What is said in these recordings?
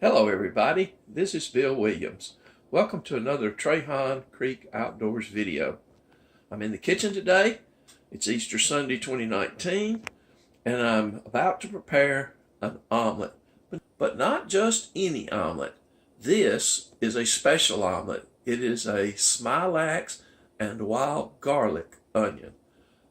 Hello everybody, this is Bill Williams. Welcome to another Trahan Creek Outdoors video. I'm in the kitchen today. It's Easter Sunday 2019 and I'm about to prepare an omelet. But not just any omelet. This is a special omelet. It is a Smilax and wild garlic onion.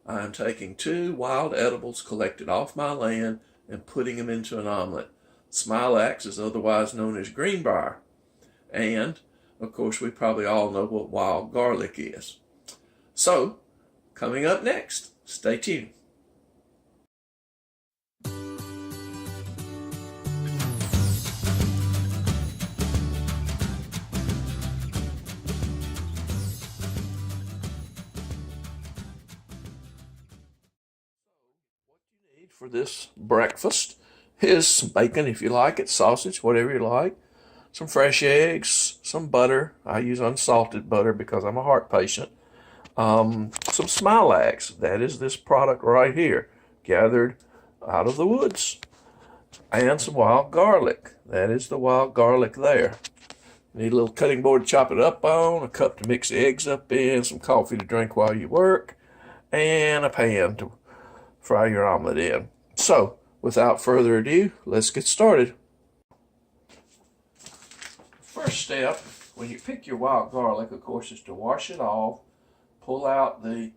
I'm taking 2 wild edibles collected off my land and putting them into an omelet. Smilax is otherwise known as greenbrier. And, of course, we probably all know what wild garlic is. So, coming up next, stay tuned. What you need for this breakfast is some bacon if you like it, sausage, whatever you like, some fresh eggs, some butter. I use unsalted butter because I'm a heart patient. Some Smilax, that is this product right here, gathered out of the woods. And some wild garlic, that is the wild garlic there. Need a little cutting board to chop it up on, a cup to mix the eggs up in, some coffee to drink while you work, and a pan to fry your omelet in. So, without further ado, let's get started. First step, when you pick your wild garlic, of course, is to wash it off, pull out the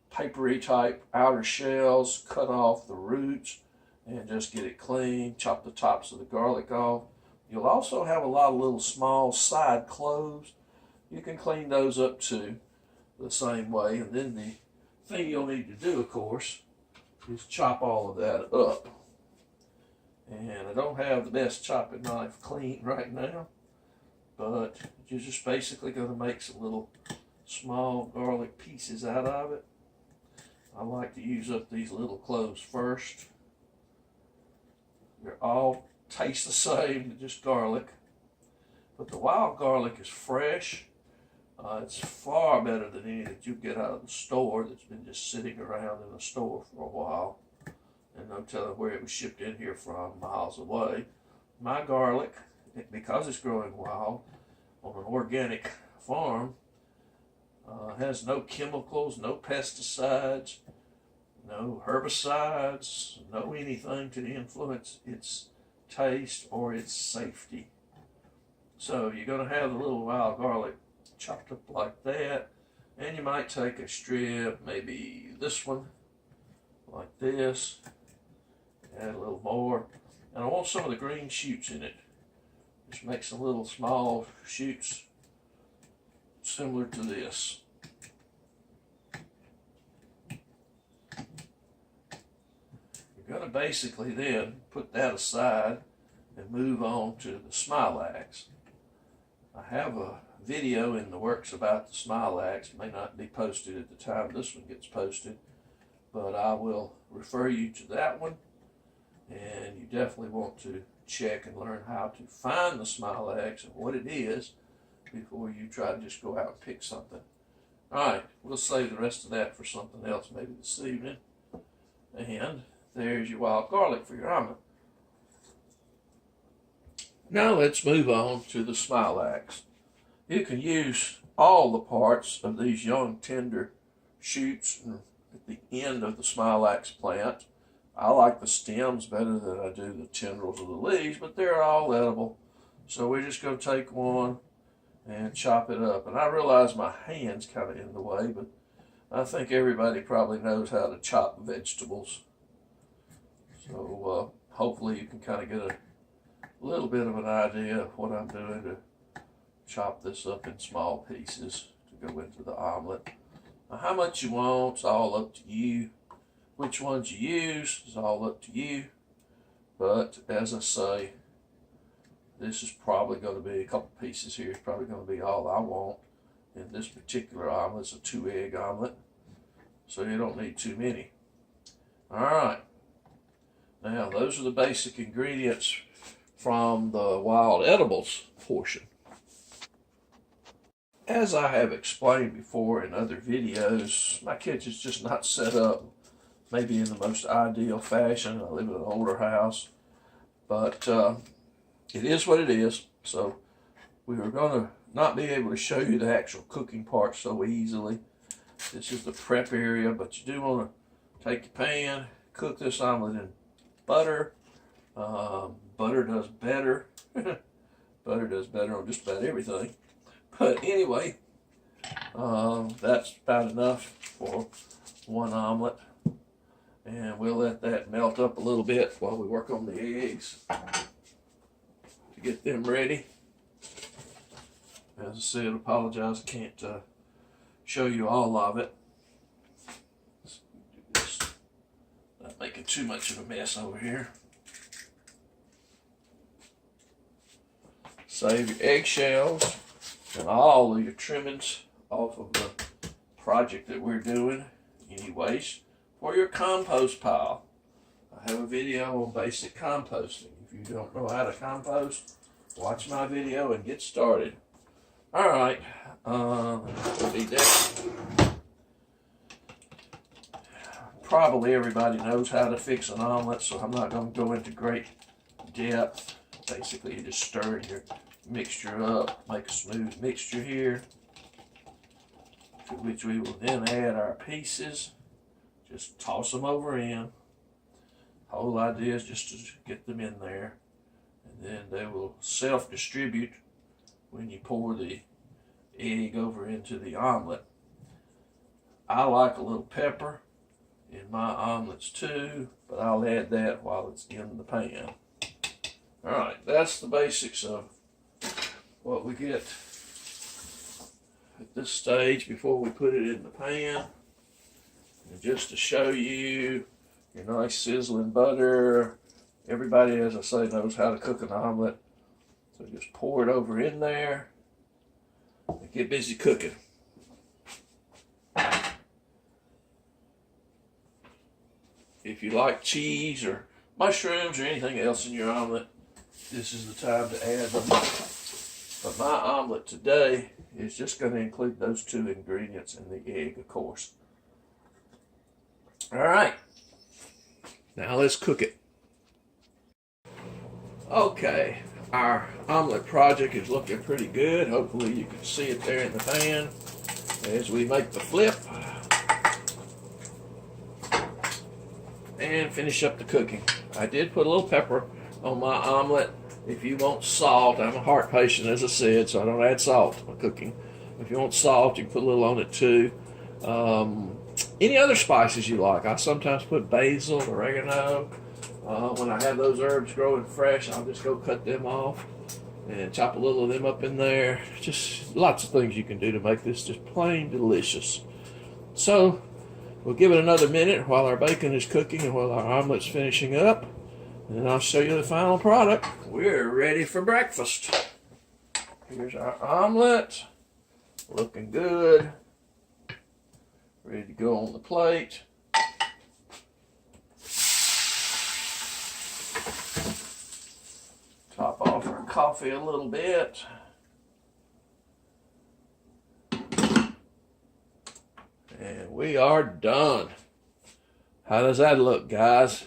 papery type outer shells, cut off the roots, and just get it clean. Chop the tops of the garlic off. You'll also have a lot of little small side cloves. You can clean those up too, the same way. And then the thing you'll need to do, of course, is chop all of that up. And I don't have the best chopping knife clean right now, but you're just basically going to make some little small garlic pieces out of it. I like to use up these little cloves first. They're all taste the same, just garlic. But the wild garlic is fresh. It's far better than any that you get out of the store that's been just sitting around in the store for a while. And no telling where it was shipped in here from, miles away. My garlic, because it's growing wild on an organic farm, has no chemicals, no pesticides, no herbicides, no anything to influence its taste or its safety. So you're going to have the little wild garlic chopped up like that, and you might take a strip, maybe this one, like this. Add a little more, and I want some of the green shoots in it. Just make some little small shoots similar to this. You're going to basically then put that aside and move on to the Smilax. I have a video in the works about the Smilax. It may not be posted at the time this one gets posted, but I will refer you to that one. And you definitely want to check and learn how to find the Smilax and what it is before you try to just go out and pick something. Alright, we'll save the rest of that for something else maybe this evening. And there's your wild garlic for your omelet. Now let's move on to the Smilax. You can use all the parts of these young tender shoots at the end of the Smilax plant. I like the stems better than I do the tendrils of the leaves, but they're all edible. So we're just going to take one and chop it up. And I realize my hand's kind of in the way, but I think everybody probably knows how to chop vegetables. So hopefully you can kind of get a little bit of an idea of what I'm doing to chop this up in small pieces to go into the omelet. Now, how much you want is all up to you. Which ones you use is all up to you, but as I say, this is probably going to be a couple pieces here. It's probably going to be all I want in this particular omelet. It's a 2-egg omelet, so you don't need too many. All right, now those are the basic ingredients from the wild edibles portion. As I have explained before in other videos, my kitchen's just not set up maybe in the most ideal fashion. I live in an older house, but it is what it is. So we are going to not be able to show you the actual cooking part so easily. This is the prep area, but you do want to take your pan, cook this omelet in butter. Butter does better. Butter does better on just about everything. But anyway, that's about enough for one omelet. And we'll let that melt up a little bit while we work on the eggs to get them ready. As I said, apologize, I can't show you all of it. Not making too much of a mess over here. Save your eggshells and all of your trimmings off of the project that we're doing. Any waste for your compost pile. I have a video on basic composting. If you don't know how to compost, watch my video and get started. All right, probably everybody knows how to fix an omelet, so I'm not going to go into great depth. Basically, you just stir your mixture up, make a smooth mixture here, to which we will then add our pieces. Just toss them over in. Whole idea is just to get them in there, and then they will self-distribute when you pour the egg over into the omelet. I like a little pepper in my omelets too, but I'll add that while it's in the pan. All right, that's the basics of what we get at this stage before we put it in the pan. And just to show you your nice sizzling butter, everybody, as I say, knows how to cook an omelet. So just pour it over in there and get busy cooking. If you like cheese or mushrooms or anything else in your omelet, this is the time to add them. But my omelet today is just going to include those two ingredients and the egg, of course. All right, now let's cook it. Okay, our omelet project is looking pretty good. Hopefully you can see it there in the pan as we make the flip and finish up the cooking. I did put a little pepper on my omelet. If you want salt, I'm a heart patient, as I said, so I don't add salt to my cooking. If you want salt, you can put a little on it too. Any other spices you like. I sometimes put basil, oregano. When I have those herbs growing fresh, I'll just go cut them off and chop a little of them up in there. Just lots of things you can do to make this just plain delicious. So we'll give it another minute while our bacon is cooking and while our omelet's finishing up. And then I'll show you the final product. We're ready for breakfast. Here's our omelet. Looking good. Ready to go on the plate. Top off our coffee a little bit. And we are done. How does that look, guys?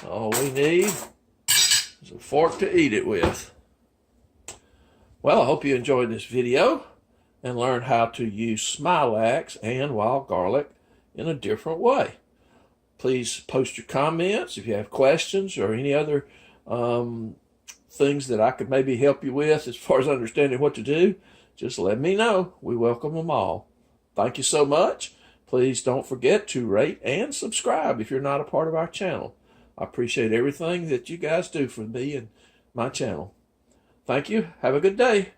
All we need is a fork to eat it with. Well, I hope you enjoyed this video and learned how to use Smilax and wild garlic in a different way. Please post your comments if you have questions or any other things that I could maybe help you with as far as understanding what to do. Just let me know. We welcome them all. Thank you so much. Please don't forget to rate and subscribe if you're not a part of our channel. I appreciate everything that you guys do for me and my channel. Thank you. Have a good day.